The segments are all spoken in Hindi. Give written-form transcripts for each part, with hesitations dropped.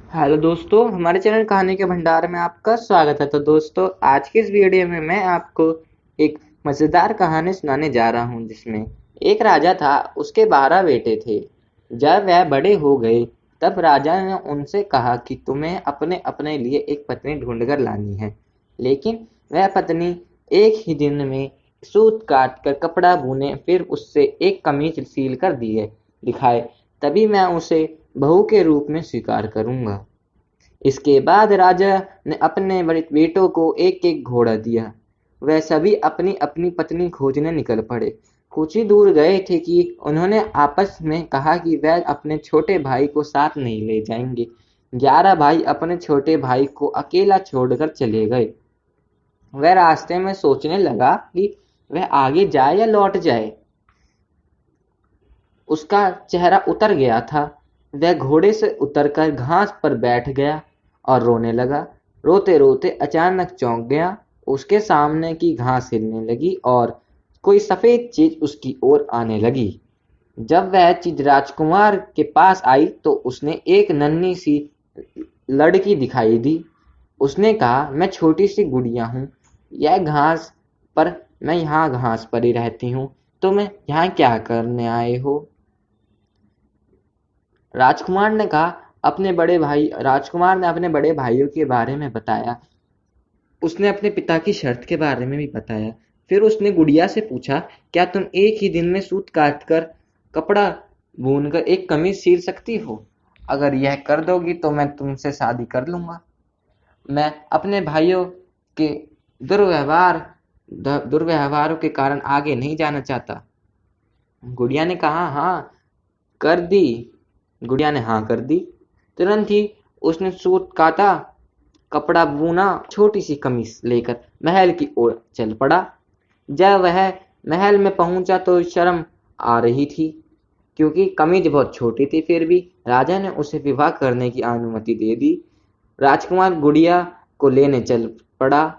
हेलो दोस्तों, हमारे चैनल कहानी के भंडार में आपका स्वागत है। तो दोस्तों, आज की इस वीडियो में मैं आपको एक मजेदार कहानी सुनाने जा रहा हूँ, जिसमें एक राजा था, उसके 12 बेटे थे। जब वह बड़े हो गए, तब राजा ने उनसे कहा कि तुम्हें अपने अपने लिए एक पत्नी ढूंढ कर लानी है। लेकिन वह पत्नी एक ही दिन में सूत काट कर कपड़ा बुने, फिर उससे एक कमीज सील कर दिखाए, तभी मैं उसे बहू के रूप में स्वीकार करूंगा। इसके बाद राजा ने अपने बड़े बेटों को एक एक घोड़ा दिया। वह सभी अपनी अपनी पत्नी खोजने निकल पड़े। कुछ ही दूर गए थे कि उन्होंने आपस में कहा कि वह अपने छोटे भाई को साथ नहीं ले जाएंगे। 11 भाई अपने छोटे भाई को अकेला छोड़कर चले गए। वह रास्ते में सोचने लगा कि वह आगे जाए या लौट जाए। उसका चेहरा उतर गया था। वह घोड़े से उतरकर घास पर बैठ गया और रोने लगा। रोते रोते अचानक चौंक गया। उसके सामने की घास हिलने लगी और कोई सफेद चीज उसकी ओर आने लगी। जब वह चीज राजकुमार के पास आई तो उसने एक नन्ही सी लड़की दिखाई दी। उसने कहा, मैं छोटी सी गुड़िया हूँ, यह घास पर मैं यहाँ घास पर ही रहती हूँ। तुम यहाँ क्या करने आए हो? राजकुमार ने अपने बड़े भाइयों के बारे में बताया। उसने अपने पिता की शर्त के बारे में भी बताया। फिर उसने गुड़िया से पूछा, क्या तुम एक ही दिन में सूत काट कर कपड़ा बुनकर एक कमीज सील सकती हो? अगर यह कर दोगी तो मैं तुमसे शादी कर लूंगा। मैं अपने भाइयों के दुर्व्यवहार दुर्व्यवहारों के कारण आगे नहीं जाना चाहता। गुड़िया ने कहा, हाँ कर दी। गुड़िया ने हाँ कर दी। तुरंत ही उसने सूत काटा, कपड़ा बुना, छोटी सी कमीज लेकर महल की ओर चल पड़ा। जब वह महल में पहुंचा तो शर्म आ रही थी, क्योंकि कमीज बहुत छोटी थी। फिर भी राजा ने उसे विवाह करने की अनुमति दे दी। राजकुमार गुड़िया को लेने चल पड़ा।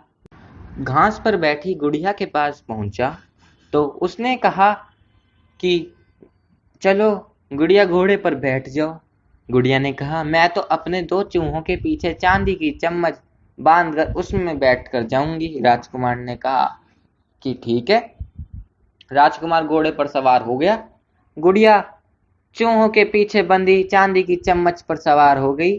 घास पर बैठी गुड़िया के पास पहुंचा तो उसने कहा कि चलो गुड़िया, घोड़े पर बैठ जाओ। गुड़िया ने कहा, मैं तो अपने 2 चूहों के पीछे चांदी की चम्मच बांधकर उसमें बैठकर जाऊंगी। राजकुमार ने कहा कि ठीक है। राजकुमार घोड़े पर सवार हो गया। गुड़िया चूहों के पीछे बंधी चांदी की चम्मच पर सवार हो गई।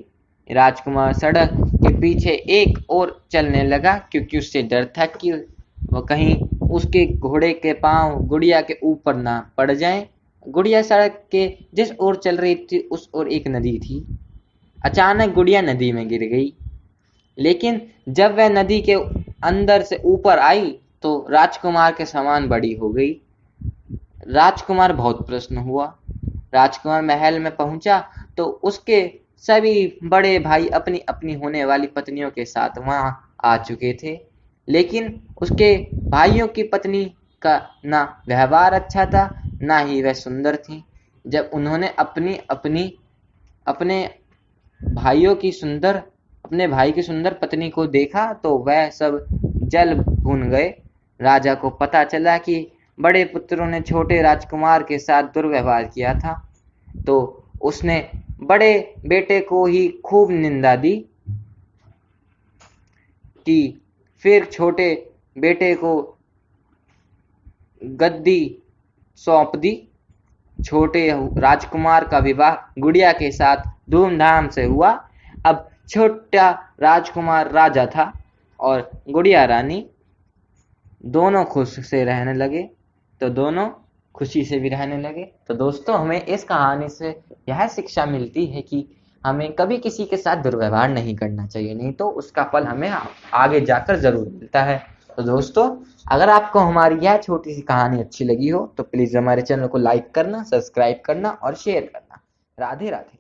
राजकुमार सड़क के पीछे एक और चलने लगा, क्योंकि उससे डर था कि वह कहीं उसके घोड़े के पांव गुड़िया के ऊपर ना पड़ जाएं। गुड़िया सड़क के जिस ओर चल रही थी उस ओर एक नदी थी। अचानक गुड़िया नदी में गिर गई। लेकिन जब वह नदी के अंदर से ऊपर आई तो राजकुमार के समान बड़ी हो गई। राजकुमार बहुत प्रसन्न हुआ। राजकुमार महल में पहुंचा तो उसके सभी बड़े भाई अपनी अपनी होने वाली पत्नियों के साथ वहां आ चुके थे। लेकिन उसके भाइयों की पत्नी का ना व्यवहार अच्छा था, ना ही वह सुंदर थी। जब उन्होंने अपनी अपनी अपने भाइयों की सुंदर अपने भाई की सुंदर पत्नी को देखा तो वह सब जल भून गए। राजा को पता चला कि बड़े पुत्रों ने छोटे राजकुमार के साथ दुर्व्यवहार किया था, तो उसने बड़े बेटे को ही खूब निंदा दी कि फिर छोटे बेटे को गद्दी सौंप दी। छोटे राजकुमार का विवाह गुड़िया के साथ धूमधाम से हुआ। अब छोटा राजकुमार राजा था और गुड़िया रानी। दोनों खुश से रहने लगे, तो दोनों खुशी से भी रहने लगे। तो दोस्तों, हमें इस कहानी से यह शिक्षा मिलती है कि हमें कभी किसी के साथ दुर्व्यवहार नहीं करना चाहिए, नहीं तो उसका फल हमें आगे जाकर जरूर मिलता है। तो दोस्तों, अगर आपको हमारी यह छोटी सी कहानी अच्छी लगी हो तो प्लीज हमारे चैनल को लाइक करना, सब्सक्राइब करना और शेयर करना। राधे राधे।